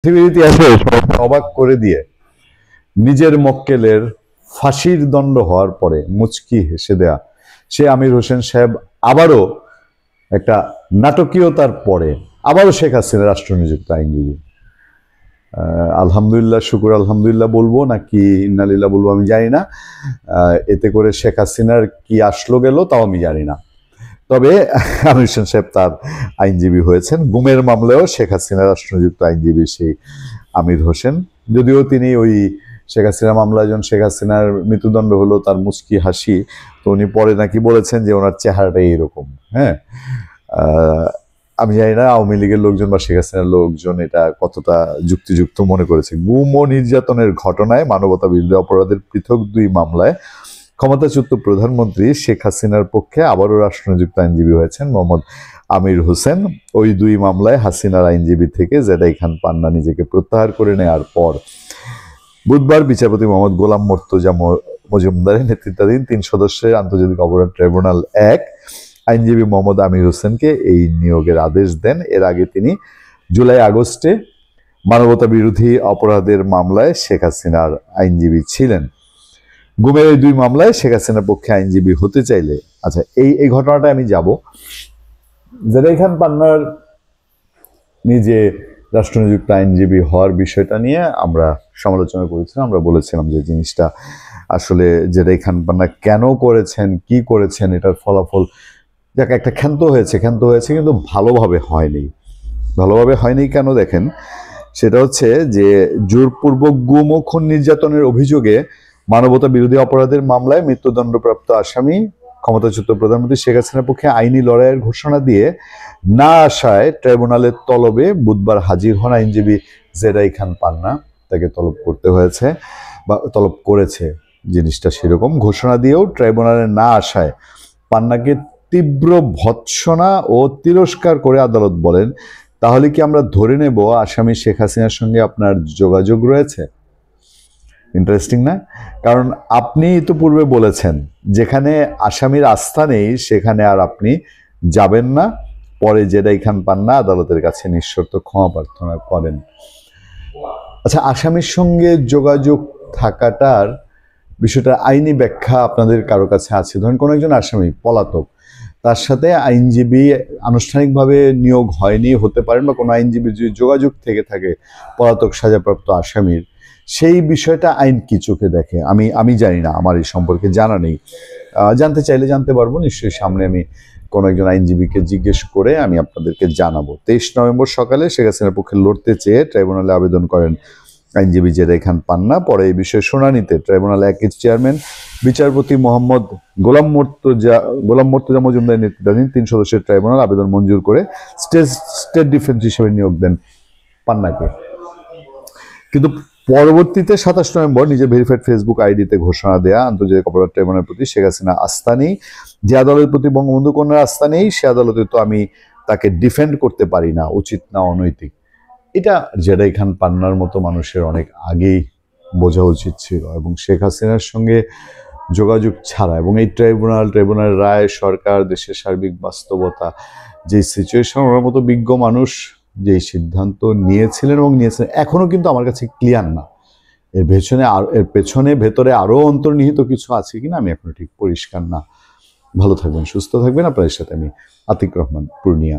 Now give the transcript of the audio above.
পৃথিবীর ইতিহাসে সবাইকে অবাক করে দিয়ে নিজের মক্কেলের ফাঁসির দণ্ড হওয়ার পরে মুচকি হেসে দেয়া সে আমির হোসেন সাহেব আবারও একটা নাটকীয়তার পরে আবারও শেখ হাসিনা রাষ্ট্রনিযুক্ত আইনজীবী। আলহামদুলিল্লাহ, শুকুর আলহামদুলিল্লাহ বলবো নাকি ইন্নালিল্লাহ বলবো আমি জানি না। এতে করে শেখ হাসিনার কি আসলো গেল তাও আমি জানি না। তবে আমির হোসেন সাহেব তার আইনজীবী হয়েছেন। গুমের মামলায়ও শেখ হাসিনা রাষ্ট্রনিযুক্ত আইনজীবী সেই আমির হোসেন। যদিও তিনি ওই শেখ হাসিনা মামলায় যখন শেখ হাসিনার মৃত্যুদণ্ড হলো তার মুচকি হাসি, তো উনি পরে নাকি বলেছেন যে ওনার চেহারাটা এইরকম। হ্যাঁ, আমি জানি না আওয়ামী লীগের লোকজন বা শেখ হাসিনার লোকজন এটা কতটা যুক্তিযুক্ত মনে করেছে। গুম ও নির্যাতনের ঘটনায় মানবতা বিরোধী অপরাধের পৃথক দুই মামলায় ক্ষমতাচ্যুত প্রধানমন্ত্রী শেখ হাসিনার পক্ষে আবারও রাষ্ট্রনিযুক্ত আইনজীবী হয়েছেন মোহাম্মদ আমির হোসেন। ওই দুই মামলায় হাসিনার আইনজীবী থেকে জেদাই খান পান্না নিজেকে প্রত্যাহার করে নেওয়ার পর বুধবার বিচারপতি মোহাম্মদ গোলাম মর্তুজা মজুমদারের নেতৃত্বাধীন 3 সদস্যের আন্তর্জাতিক অপরাধ ট্রাইব্যুনাল 1 আইনজীবী মোহাম্মদ আমির হোসেনকে এই নিয়োগের আদেশ দেন। এর আগে তিনি জুলাই-আগস্টে মানবতা বিরোধী অপরাধের মামলায় শেখ হাসিনার আইনজীবী ছিলেন। গুমের এই দুই মামলায় শেখ হাসিনার পক্ষে আইনজীবী হতে চাইলে, আচ্ছা এই ঘটনাটা আমি যাব। জেদাই খান পান্নার নিজে রাষ্ট্রনিযুক্ত আইনজীবী হওয়ার বিষয়টা নিয়ে আমরা সমালোচনা করেছিলাম। আমরা বলেছিলাম যে জিনিসটা আসলে জেদাই খান পান্না কেন করেছেন, কি করেছেন, এটার ফলাফল যাকে একটা ক্ষান্ত হয়েছে কিন্তু ভালোভাবে হয়নি কেন দেখেন, সেটা হচ্ছে যে জোরপূর্বক গুম ও খুন নির্যাতনের অভিযোগে মানবতা বিরোধী অপরাধের মামলায় মৃত্যুদণ্ডপ্রাপ্ত আসামি ক্ষমতাচ্যুত প্রধানমন্ত্রী শেখ হাসিনার পক্ষে আইনি লড়াইয়ের ঘোষণা দিয়ে না আসায় ট্রাইব্যুনালের তলবে বুধবার হাজির হন আইনজীবী জেদাই খান পান্না। তাকে তলব করতে হয়েছে বা তলব করেছে, জিনিসটা সেরকম। ঘোষণা দিয়েও ট্রাইব্যুনালে না আসায় পান্নাকে তীব্র ভৎসনা ও তিরস্কার করে আদালত বলেন, তাহলে কি আমরা ধরে নেব আসামি শেখ হাসিনার সঙ্গে আপনার যোগাযোগ রয়েছে? ইন্টারেস্টিং না? কারণ আপনি তো পূর্বে বলেছেন যেখানে আসামির আস্থা নেই সেখানে আর আপনি যাবেন না। পরে জেদাই খান পান্না আদালতের কাছে নিঃশর্ত ক্ষমা প্রার্থনা করেন। আচ্ছা, আসামির সঙ্গে যোগাযোগ থাকাটার বিষয়টা আইনি ব্যাখ্যা আপনাদের কারো কাছে আছে? ধরেন কোনো একজন আসামি পলাতক, তার সাথে আইনজীবী আনুষ্ঠানিকভাবে নিয়োগ হয়নি, হতে পারেন, বা কোনো আইনজীবীর যদি যোগাযোগ থেকে থাকে পলাতক সাজাপ্রাপ্ত আসামির, সেই বিষয়টা আইন কি চোখে দেখে আমি জানি না, আমার এই সম্পর্কে জানা নেই। জানতে চাইলে জানতে পারবো নিশ্চয়ই, সামনে আমি কোনো একজন আইনজীবীকে জিজ্ঞেস করে আমি আপনাদেরকে জানাবো। 23 নভেম্বর সকালে শেখ হাসিনার পক্ষে লড়তে চেয়ে ট্রাইব্যুনালে আবেদন করেন আইনজীবী জেদাই খান পান্না। পরে এই বিষয়ে শুনানিতে ট্রাইব্যুনাল 1-এর চেয়ারম্যান বিচারপতি মোহাম্মদ গোলাম মর্তুজা মজুমদারের নেতৃত্বাধীন 3 সদস্যের ট্রাইব্যুনাল আবেদন মঞ্জুর করে স্টেট ডিফেন্স হিসেবে নিয়োগ দেন পান্নাকে। কিন্তু পরবর্তীতে 27 নভেম্বর নিজের ভেরিফাইড ফেসবুক আইডিতে ঘোষণা দেয়া আন্তর্জাতিক অপরাধ ট্রাইব্যুনালের প্রতি শেখ হাসিনা আস্থা নেই, যে আদালতের প্রতি বঙ্গবন্ধু কন্যার আস্থা নেই সে আদালতে তো আমি তাকে ডিফেন্ড করতে পারি না, উচিত না, অনৈতিক। এটা জেদাই খান পান্নার মতো মানুষের অনেক আগেই বোঝা উচিত ছিল। এবং শেখ হাসিনার সঙ্গে যোগাযোগ ছাড়া এবং এই ট্রাইব্যুনাল রায়, সরকার, দেশের সার্বিক বাস্তবতা, যে সিচুয়েশন, ওনার মতো বিজ্ঞ মানুষ যে সিদ্ধান্ত নিয়েছিলেন এখনো কিন্তু আমার কাছে ক্লিয়ার না। এর পেছনে ভেতরে আরো অন্তর্নিহিত কিছু আছে কিনা আমি এখনো ঠিক পরিষ্কার না। ভালো থাকবেন, সুস্থ থাকবেন। আপনাদের সাথে আমি আতিক রহমান, পূর্ণিয়া।